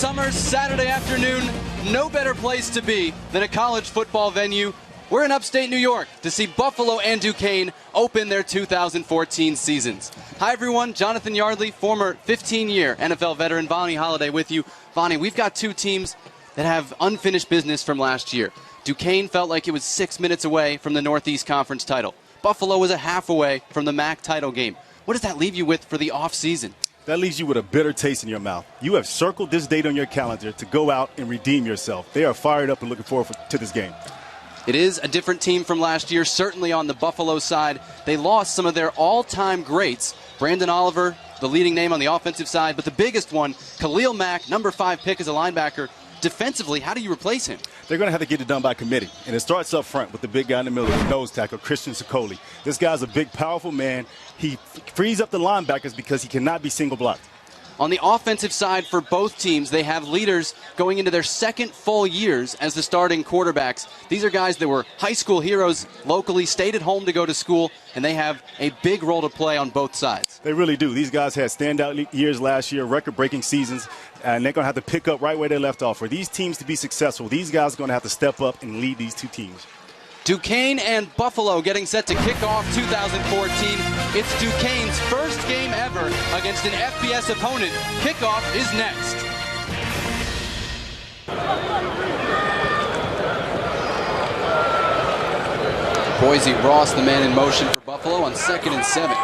summer Saturday afternoon, no better place to be than a college football venue. We're in upstate New York to see Buffalo and Duquesne open their 2014 seasons. Hi everyone, Jonathan Yardley, former 15-year NFL veteran Vonnie Holliday with you. Vonnie, we've got two teams that have unfinished business from last year. Duquesne felt like it was 6 minutes away from the Northeast Conference title. Buffalo was a half away from the MAC title game. What does that leave you with for the offseason? That leaves you with a bitter taste in your mouth. You have circled this date on your calendar to go out and redeem yourself. They are fired up and looking forward to this game. It is a different team from last year, certainly on the Buffalo side. They lost some of their all-time greats. Brandon Oliver, the leading name on the offensive side, but the biggest one, Khalil Mack, number 5 pick as a linebacker. Defensively, how do you replace him? They're going to have to get it done by committee. And it starts up front with the big guy in the middle, the nose tackle, Christian Sicoli. This guy's a big, powerful man. He frees up the linebackers because he cannot be single blocked. On the offensive side for both teams, they have leaders going into their second full years as the starting quarterbacks. These are guys that were high school heroes locally, stayed at home to go to school, and they have a big role to play on both sides. They really do. These guys had standout years last year, record-breaking seasons, and they're going to have to pick up right where they left off. For these teams to be successful, these guys are going to have to step up and lead these two teams. Duquesne and Buffalo getting set to kick off 2014. It's Duquesne's first game ever against an FBS opponent. Kickoff is next. Boise Ross, the man in motion for Buffalo on 2nd and 7.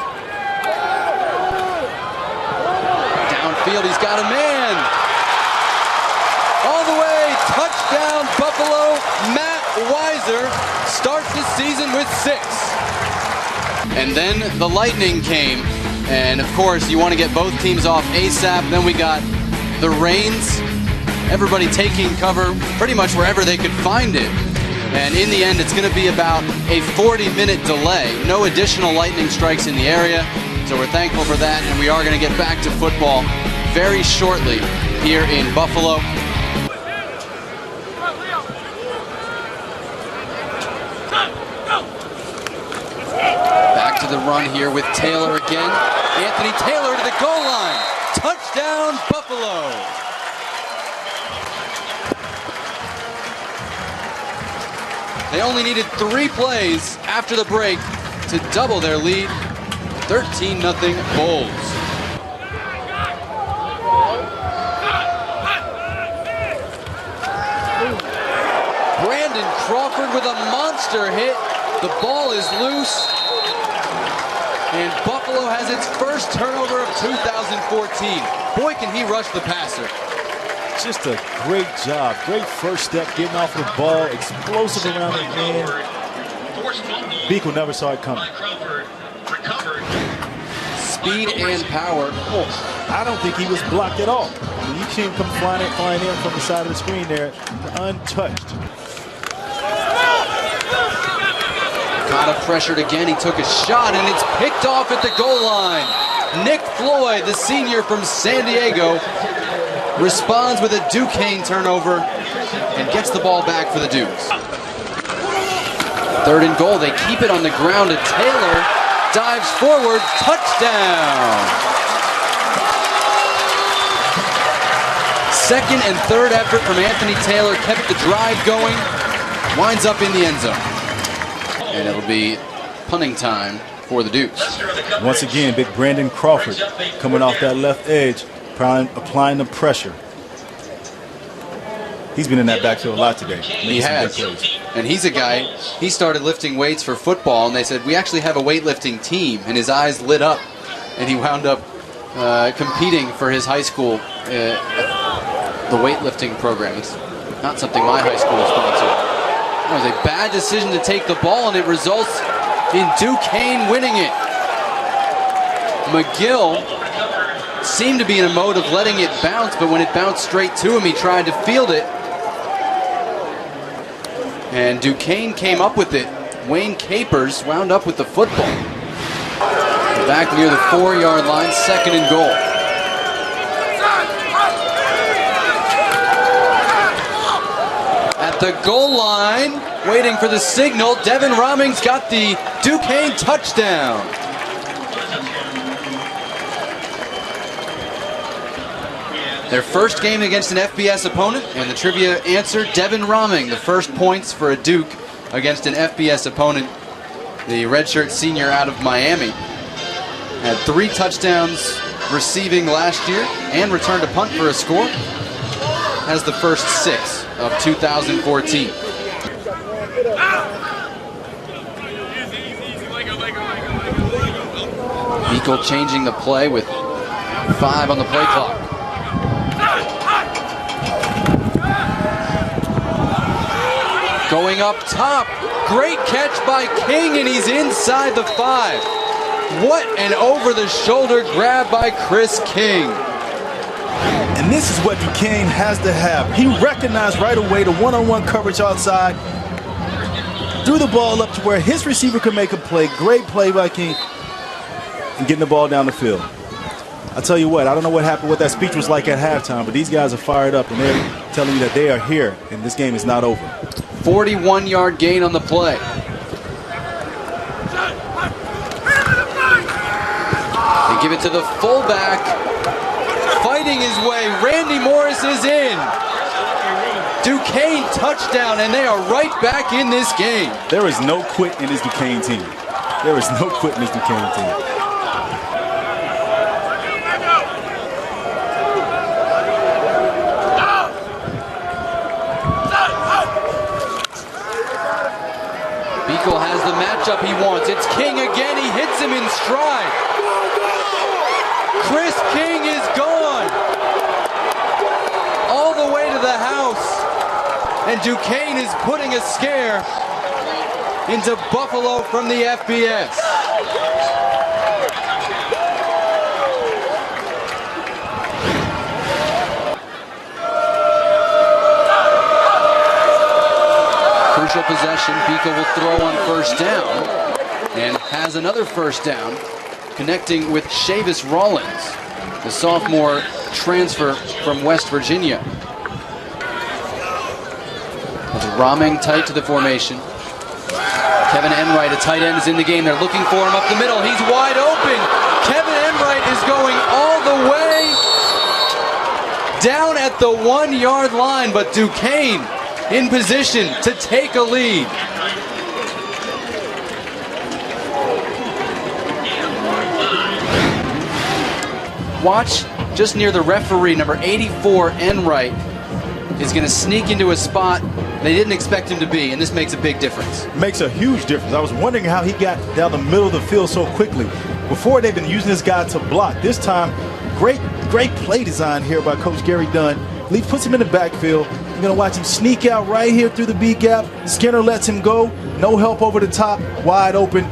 Downfield, he's got a man. All the way, touchdown Buffalo. Matt Weiser starts the season with 6. And then the lightning came, and of course you want to get both teams off ASAP. Then we got the rains, everybody taking cover pretty much wherever they could find it. And in the end, it's going to be about a 40-minute delay. No additional lightning strikes in the area, so we're thankful for that, and we are going to get back to football very shortly here in Buffalo. Back to the run here with Taylor again. Anthony Taylor to the goal line. Touchdown, Buffalo. They only needed 3 plays after the break to double their lead. 13-0 Bulls. Brandon Crawford with a monster hit. The ball is loose, and Buffalo has its first turnover of 2014. Boy, can he rush the passer. Just a great job. Great first step, getting off the ball, explosive around the end. Beak will never saw it coming. Speed and power. Oh, I don't think he was blocked at all. You see him come flying in from the side of the screen there, untouched. Cotta pressured again. He took a shot, and it's picked off at the goal line. Nick Floyd, the senior from San Diego, responds with a Duquesne turnover and gets the ball back for the Dukes. 3rd and goal. They keep it on the ground, and Taylor dives forward. Touchdown. 2nd and 3rd effort from Anthony Taylor kept the drive going. Winds up in the end zone. And it'll be punting time for the Dukes. Once again, big Brandon Crawford coming off that left edge, applying the pressure. He's been in that backfield a lot today. He has. And he's a guy, he started lifting weights for football, and they said, we actually have a weightlifting team. And his eyes lit up, and he wound up competing for his high school, the weightlifting program. It's not something my high school sponsored. It was a bad decision to take the ball, and it results in Duquesne winning it. McGill seemed to be in a mode of letting it bounce, but when it bounced straight to him, he tried to field it. And Duquesne came up with it. Wayne Capers wound up with the football. Back near the 4-yard line, 2nd and goal. At the goal line, waiting for the signal, Devin Rommings got the Duquesne touchdown. Their first game against an FBS opponent, and the trivia answer, Devin Romming, the first points for a Duke against an FBS opponent. The redshirt senior out of Miami had 3 touchdowns receiving last year and returned a punt for a score. Has the first 6 of 2014. Beagle changing the play with 5 on the play clock. Going up top, great catch by King, and he's inside the 5. What an over-the-shoulder grab by Chris King. And this is what Duquesne has to have. He recognized right away the one-on-one coverage outside, threw the ball up to where his receiver could make a play. Great play by King, and getting the ball down the field. I tell you what, I don't know what happened, what that speech was like at halftime, but these guys are fired up, and they're telling you that they are here, and this game is not over. 41-yard gain on the play. They give it to the fullback, fighting his way. Randy Morris is in. Duquesne touchdown, and they are right back in this game. There is no quit in this Duquesne team. There is no quit in this Duquesne team. Beagle has the matchup he wants. It's King again. He hits him in stride. Chris King is gone. All the way to the house. And Duquesne is putting a scare into Buffalo from the FBS. Crucial possession. Beagle will throw on first down and has another first down, connecting with Chavis Rollins, the sophomore transfer from West Virginia. Romming tight to the formation. Kevin Enright, a tight end, is in the game. They're looking for him up the middle. He's wide open. Kevin Enright is going all the way down at the 1-yard line, but Duquesne in position to take a lead. Watch just near the referee, number 84, Enright, is going to sneak into a spot they didn't expect him to be, and this makes a big difference. Makes a huge difference. I was wondering how he got down the middle of the field so quickly. Before, they've been using this guy to block. This time, great play design here by Coach Gary Dunn. Lee puts him in the backfield. You're going to watch him sneak out right here through the B gap. Skinner lets him go. No help over the top. Wide open.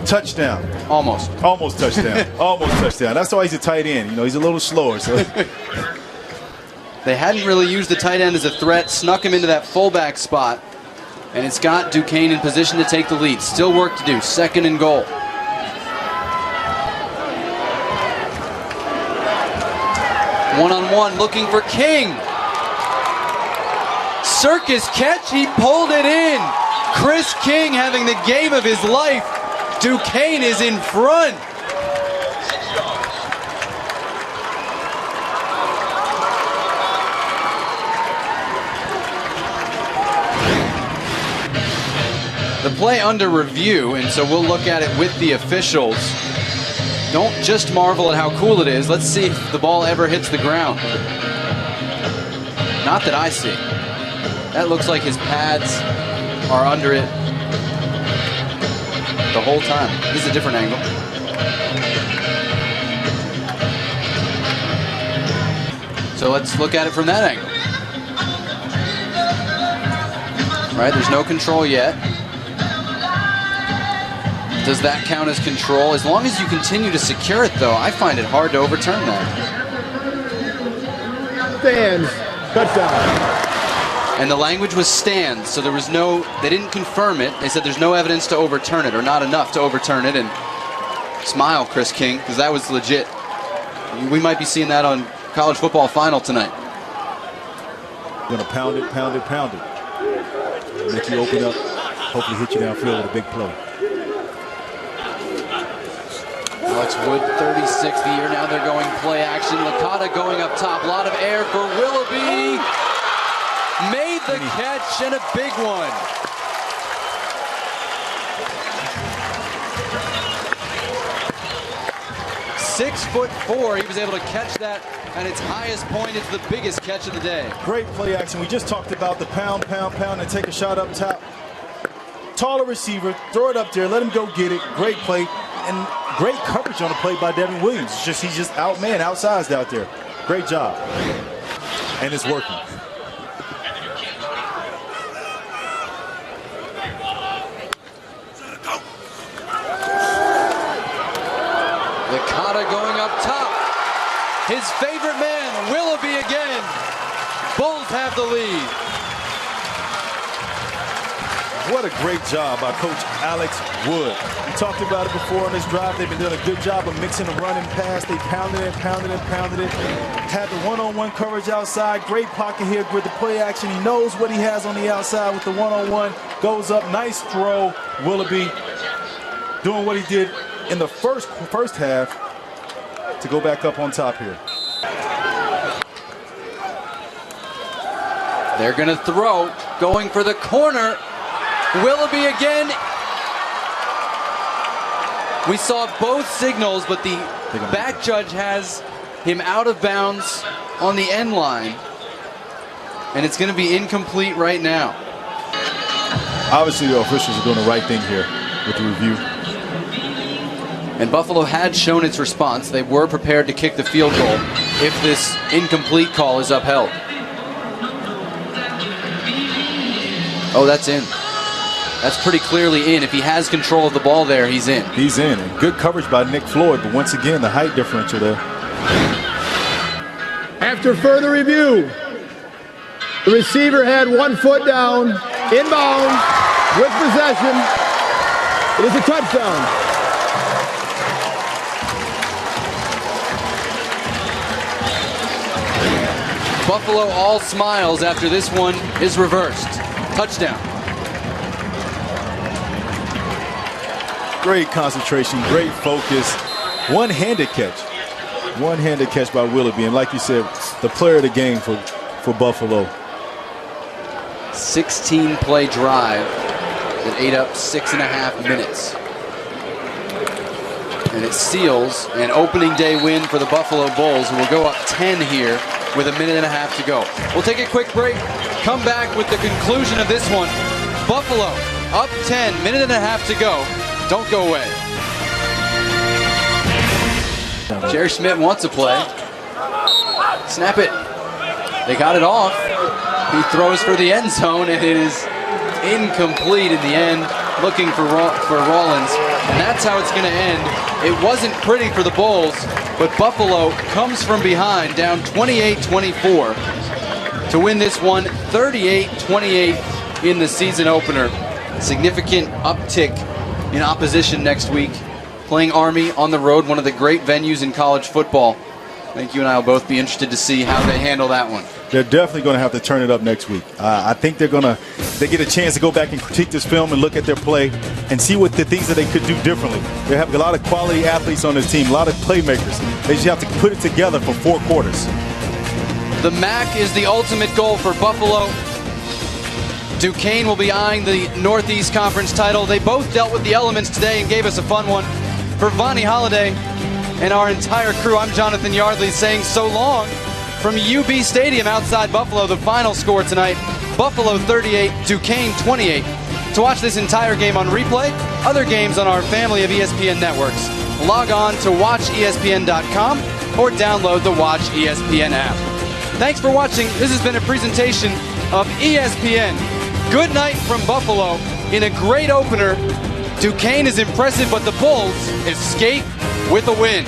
Touchdown. Almost touchdown. Almost touchdown. That's why he's a tight end. You know, he's a little slower. So. They hadn't really used the tight end as a threat, snuck him into that fullback spot, and it's got Duquesne in position to take the lead. Still work to do. 2nd and goal. One-on-one looking for King. Circus catch, he pulled it in. Chris King having the game of his life. Duquesne is in front. The play under review, and so we'll look at it with the officials. Don't just marvel at how cool it is. Let's see if the ball ever hits the ground. Not that I see. That looks like his pads are under it the whole time. This is a different angle. So let's look at it from that angle. Right, there's no control yet. Does that count as control? As long as you continue to secure it, though, I find it hard to overturn that. Stands. Touchdown. And the language was stands, so there was no, they didn't confirm it. They said there's no evidence to overturn it, or not enough to overturn it. And smile, Chris King, because that was legit. We might be seeing that on college football final tonight. Going to pound it. Make you open up, hopefully hit you downfield with a big play. Alex Wood, 36th year. Now they're going play action. Licata going up top. A lot of air for Willoughby. Made the catch, and a big one. .6'4". He was able to catch that at its highest point. It's the biggest catch of the day. Great play action. We just talked about the pound, and take a shot up top. Taller receiver, throw it up there, let him go get it. Great play, and great coverage on the play by Devin Williams. He's just outsized out there. Great job. And it's working. Licata going up top. His favorite man, Willoughby again. Bulls have the lead. What a great job by Coach Alex Wood. We talked about it before on this drive. They've been doing a good job of mixing the run and pass. They pounded it. Had the one-on-one coverage outside. Great pocket here with the play action. He knows what he has on the outside with the one-on-one. Goes up, nice throw. Willoughby doing what he did in the first half to go back up on top here. They're going to throw, going for the corner. Willoughby again. We saw both signals, but the back judge has him out of bounds on the end line. And it's going to be incomplete right now. Obviously, the officials are doing the right thing here with the review. And Buffalo had shown its response. They were prepared to kick the field goal if this incomplete call is upheld. Oh, that's in. That's pretty clearly in. If he has control of the ball there, he's in. He's in. And good coverage by Nick Floyd, but once again, the height differential there. After further review, the receiver had 1 foot down, inbounds, with possession. It is a touchdown. Buffalo all smiles after this one is reversed. Touchdown. Great concentration, great focus. One-handed catch. One-handed catch by Willoughby. And like you said, the player of the game for Buffalo. 16-play drive that ate up 6.5 minutes. And it seals an opening day win for the Buffalo Bulls, who will go up 10 here with 1.5 minutes to go. We'll take a quick break, come back with the conclusion of this one. Buffalo up 10, 1.5 minutes to go. Don't go away. Jerry Schmidt wants to play. Snap it. They got it off. He throws for the end zone, and it is incomplete in the end, looking for Rollins. And that's how it's going to end. It wasn't pretty for the Bulls, but Buffalo comes from behind, down 28-24 to win this one, 38-28 in the season opener. Significant uptick in opposition next week, playing Army on the road, one of the great venues in college football. I think you and I will both be interested to see how they handle that one. They're definitely going to have to turn it up next week. I think they get a chance to go back and critique this film and look at their play and see what the things that they could do differently. They have a lot of quality athletes on this team, a lot of playmakers. They just have to put it together for 4 quarters. The MAC is the ultimate goal for Buffalo. Duquesne will be eyeing the Northeast Conference title. They both dealt with the elements today and gave us a fun one. For Vonnie, Holliday, and our entire crew, I'm Jonathan Yardley saying so long from UB Stadium outside Buffalo. The final score tonight, Buffalo 38, Duquesne 28. To watch this entire game on replay, other games on our family of ESPN networks, log on to watchespn.com or download the Watch ESPN app. Thanks for watching. This has been a presentation of ESPN. Good night from Buffalo in a great opener. Duquesne is impressive, but the Bulls escape with a win.